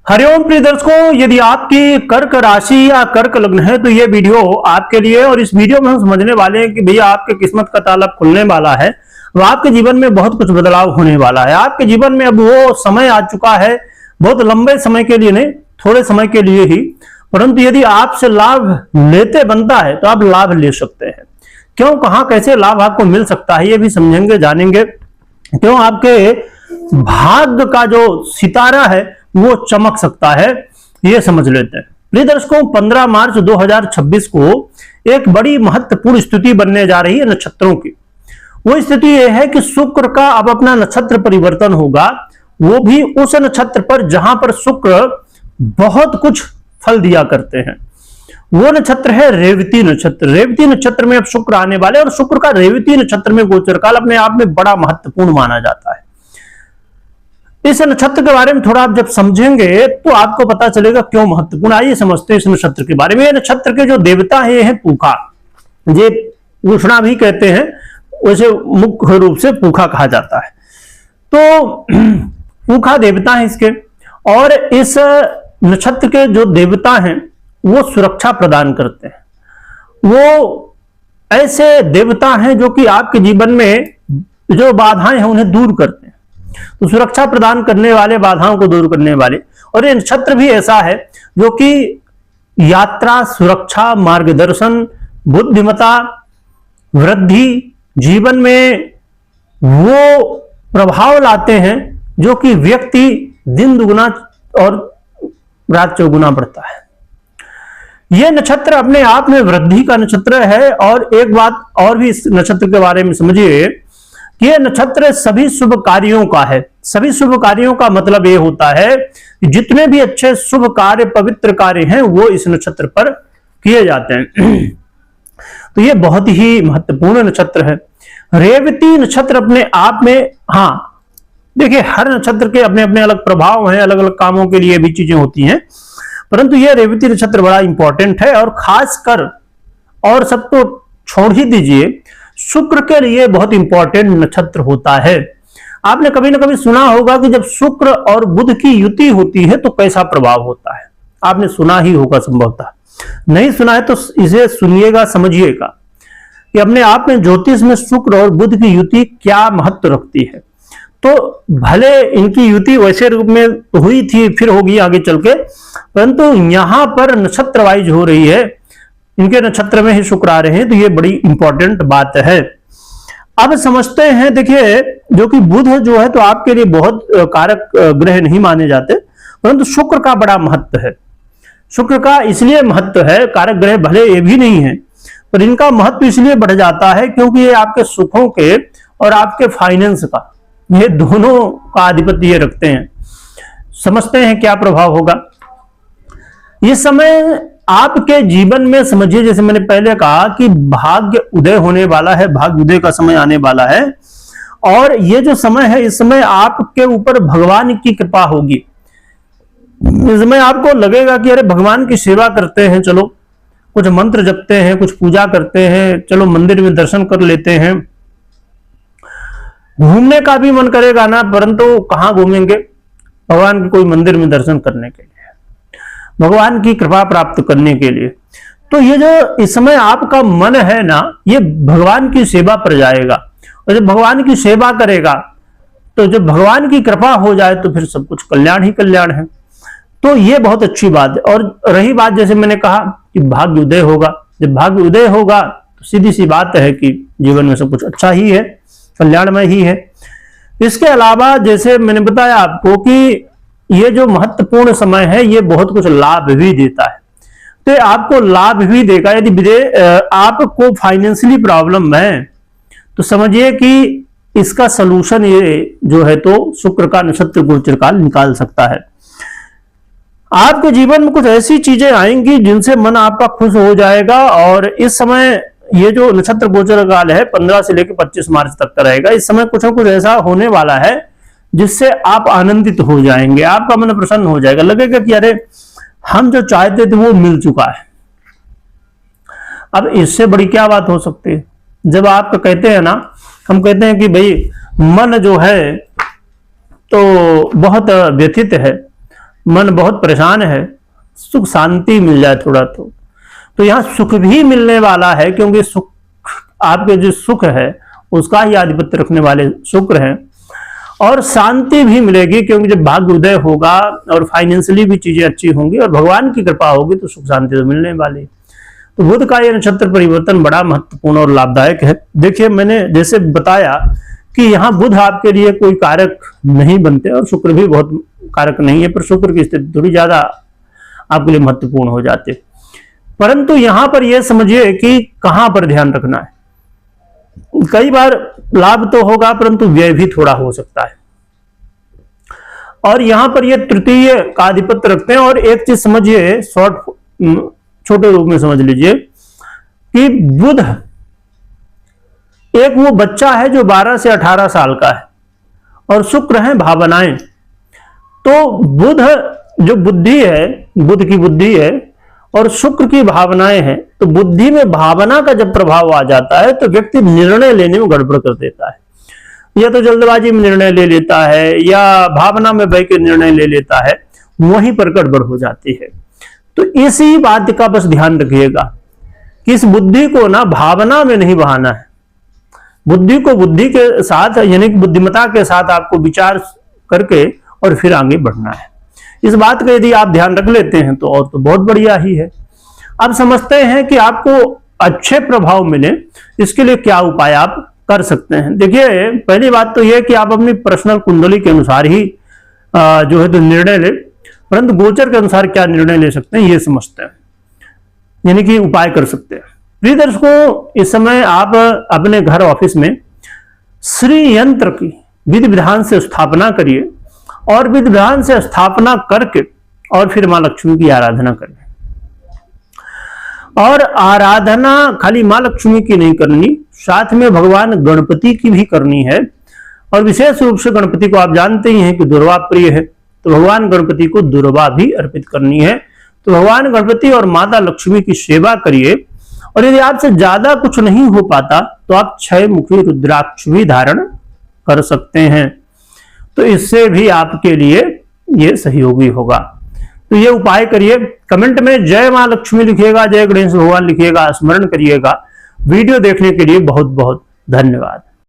हरिओम प्रिय दर्शकों, यदि आपकी कर्क राशि या कर्क लग्न है तो ये वीडियो आपके लिए। और इस वीडियो में हम समझने वाले हैं कि भैया आपके किस्मत का ताला खुलने वाला है, अब आपके जीवन में बहुत कुछ बदलाव होने वाला है। आपके जीवन में अब वो समय आ चुका है, बहुत लंबे समय के लिए नहीं, थोड़े समय के लिए ही, परंतु यदि आपसे लाभ लेते बनता है तो आप लाभ ले सकते हैं। क्यों, कहां, कैसे लाभ आपको मिल सकता है, ये भी समझेंगे, जानेंगे। क्यों आपके भाग्य का जो सितारा है वो चमक सकता है, ये समझ लेते हैं। प्रिय दर्शकों, 15 मार्च 2026 को एक बड़ी महत्वपूर्ण स्थिति बनने जा रही है नक्षत्रों की। वो स्थिति यह है कि शुक्र का अब अपना नक्षत्र परिवर्तन होगा, वो भी उस नक्षत्र पर जहां पर शुक्र बहुत कुछ फल दिया करते हैं। वो नक्षत्र है रेवती नक्षत्र। रेवती नक्षत्र में अब शुक्र आने वाले, और शुक्र का रेवती नक्षत्र में गोचर काल अपने आप में बड़ा महत्वपूर्ण माना जाता है। इस नक्षत्र के बारे में थोड़ा आप जब समझेंगे तो आपको पता चलेगा क्यों महत्वपूर्ण। आइए समझते हैं इस नक्षत्र के बारे में। ये नक्षत्र के जो देवता है ये है पूखा, ये उष्णा भी कहते हैं, वैसे मुख्य रूप से पूखा कहा जाता है। तो पूखा देवता है इसके, और इस नक्षत्र के जो देवता हैं वो सुरक्षा प्रदान करते हैं। वो ऐसे देवता हैं जो कि आपके जीवन में जो बाधाएं हैं उन्हें दूर करते हैं, तो सुरक्षा प्रदान करने वाले, बाधाओं को दूर करने वाले। और ये नक्षत्र भी ऐसा है जो कि यात्रा, सुरक्षा, मार्गदर्शन, बुद्धिमता, वृद्धि, जीवन में वो प्रभाव लाते हैं जो कि व्यक्ति दिन दुगुना और रात चौगुना बढ़ता है। यह नक्षत्र अपने आप में वृद्धि का नक्षत्र है। और एक बात और भी इस नक्षत्र के बारे में समझिए कि यह नक्षत्र सभी शुभ कार्यों का है। सभी शुभ कार्यों का मतलब यह होता है कि जितने भी अच्छे शुभ कार्य, पवित्र कार्य हैं वो इस नक्षत्र पर किए जाते हैं। तो यह बहुत ही महत्वपूर्ण नक्षत्र है। रेवती नक्षत्र अपने आप में, हाँ देखिए, हर नक्षत्र के अपने अपने अलग प्रभाव हैं, अलग अलग कामों के लिए भी चीजें होती हैं, परंतु यह रेवती नक्षत्र बड़ा इंपॉर्टेंट है। और खासकर, और सब तो छोड़ ही दीजिए, शुक्र के लिए बहुत इंपॉर्टेंट नक्षत्र होता है। आपने कभी ना कभी सुना होगा कि जब शुक्र और बुध की युति होती है तो कैसा प्रभाव होता है। आपने सुना ही होगा, संभवतः नहीं सुना है तो इसे सुनिएगा, समझिएगा कि अपने आप में ज्योतिष में शुक्र और बुध की युति क्या महत्व रखती है। तो भले इनकी युति वैसे रूप में हुई थी, फिर होगी आगे चल के, परंतु यहां पर नक्षत्र वाइज हो रही है, इनके नक्षत्र में ही शुक्र आ रहे हैं, तो ये बड़ी इंपॉर्टेंट बात है। अब समझते हैं, देखिए, जो कि बुध जो है तो आपके लिए बहुत कारक ग्रह नहीं माने जाते, परंतु शुक्र का बड़ा महत्व है। शुक्र का इसलिए महत्व है, कारक ग्रह भले ये भी नहीं है, पर इनका महत्व इसलिए बढ़ जाता है क्योंकि ये आपके सुखों के और आपके फाइनेंस का, ये दोनों का आधिपत्य रखते हैं। समझते हैं क्या प्रभाव होगा इस समय आपके जीवन में। समझिए, जैसे मैंने पहले कहा कि भाग्य उदय होने वाला है, भाग्य उदय का समय आने वाला है, और ये जो समय है, इस समय आपके ऊपर भगवान की कृपा होगी। इस समय आपको लगेगा कि अरे भगवान की सेवा करते हैं, चलो कुछ मंत्र जपते हैं, कुछ पूजा करते हैं, चलो मंदिर में दर्शन कर लेते हैं। घूमने का भी मन करेगा ना, परंतु कहां घूमेंगे, भगवान के कोई मंदिर में दर्शन करने के लिए, भगवान की कृपा प्राप्त करने के लिए। तो ये जो इस समय आपका मन है ना, ये भगवान की सेवा पर जाएगा, और जब भगवान की सेवा करेगा तो जब भगवान की कृपा हो जाए तो फिर सब कुछ कल्याण ही कल्याण है। तो ये बहुत अच्छी बात है। और रही बात, जैसे मैंने कहा कि भाग्य उदय होगा, जब भाग्य उदय होगा तो सीधी सी बात है कि जीवन में सब कुछ अच्छा ही है, कल्याणमय ही है। इसके अलावा जैसे मैंने बताया आपको कि ये जो महत्वपूर्ण समय है ये बहुत कुछ लाभ भी देता है, तो आपको लाभ भी देगा। यदि आपको फाइनेंशियली प्रॉब्लम है तो समझिए कि इसका सलूशन ये जो है तो शुक्र का नक्षत्र गोचर काल निकाल सकता है। आपके जीवन में कुछ ऐसी चीजें आएंगी जिनसे मन आपका खुश हो जाएगा। और इस समय ये जो नक्षत्र गोचर काल है 15 से लेकर 25 मार्च तक का रहेगा। इस समय कुछ ना कुछ ऐसा होने वाला है जिससे आप आनंदित हो जाएंगे, आपका मन प्रसन्न हो जाएगा, लगेगा कि अरे हम जो चाहते थे वो मिल चुका है। अब इससे बड़ी क्या बात हो सकती है। जब आप कहते हैं ना, हम कहते हैं कि भाई मन जो है तो बहुत व्यथित है, मन बहुत परेशान है, सुख शांति मिल जाए थोड़ा तो यहाँ सुख भी मिलने वाला है, क्योंकि सुख आपके जो सुख है उसका ही आधिपत्य रखने वाले शुक्र हैं। और शांति भी मिलेगी, क्योंकि जब भाग्य उदय होगा और फाइनेंशियली भी चीजें अच्छी होंगी और भगवान की कृपा होगी तो सुख शांति तो मिलने वाली। तो बुध का यह नक्षत्र परिवर्तन बड़ा महत्वपूर्ण और लाभदायक है। देखिए, मैंने जैसे बताया कि यहाँ बुध आपके लिए कोई कारक नहीं बनते और शुक्र भी बहुत कारक नहीं है, पर शुक्र की स्थिति थोड़ी ज्यादा आपके लिए महत्वपूर्ण हो जाते। परंतु यहां पर यह समझिए कि कहां पर ध्यान रखना है। कई बार लाभ तो होगा परंतु व्यय भी थोड़ा हो सकता है, और यहां पर ये तृतीय का आधिपत्य रखते हैं। और एक चीज समझिए, छोटे रूप में समझ लीजिए कि बुध एक वो बच्चा है जो 12 से 18 साल का है, और शुक्र है भावनाएं। तो बुध जो बुद्धि है, बुध की बुद्धि है और शुक्र की भावनाएं हैं। तो बुद्धि में भावना का जब प्रभाव आ जाता है तो व्यक्ति निर्णय लेने में गड़बड़ कर देता है, या तो जल्दबाजी में निर्णय ले लेता है या भावना में बह के निर्णय ले लेता है, वहीं पर गड़बड़ हो जाती है। तो इसी बात का बस ध्यान रखिएगा कि इस बुद्धि को ना भावना में नहीं बहाना है, बुद्धि को बुद्धि के साथ यानी कि बुद्धिमत्ता के साथ आपको विचार करके और फिर आगे बढ़ना है। इस बात का यदि आप ध्यान रख लेते हैं तो और तो बहुत बढ़िया ही है। अब समझते हैं कि आपको अच्छे प्रभाव मिले, इसके लिए क्या उपाय आप कर सकते हैं। देखिए, पहली बात तो यह कि आप अपनी पर्सनल कुंडली के अनुसार ही जो है तो निर्णय ले, परंतु गोचर के अनुसार क्या निर्णय ले सकते हैं ये समझते हैं, यानी कि उपाय कर सकते हैं। प्रिय दर्शकों, इस समय आप अपने घर ऑफिस में श्री यंत्र की विधि विधान से स्थापना करिए, और विधि विधान से स्थापना करके और फिर मां लक्ष्मी की आराधना करें। और आराधना खाली मां लक्ष्मी की नहीं करनी, साथ में भगवान गणपति की भी करनी है। और विशेष रूप से गणपति को आप जानते ही हैं कि दुर्वा प्रिय है, तो भगवान गणपति को दुर्वा भी अर्पित करनी है। तो भगवान गणपति और माता लक्ष्मी की सेवा करिए। और यदि आपसे ज्यादा कुछ नहीं हो पाता तो आप 6 मुखी रुद्राक्ष भी धारण कर सकते हैं, तो इससे भी आपके लिए ये सहयोगी होगा। तो ये उपाय करिए। कमेंट में जय मां लक्ष्मी लिखिएगा, जय गणेश भगवान लिखिएगा, स्मरण करिएगा। वीडियो देखने के लिए बहुत बहुत धन्यवाद।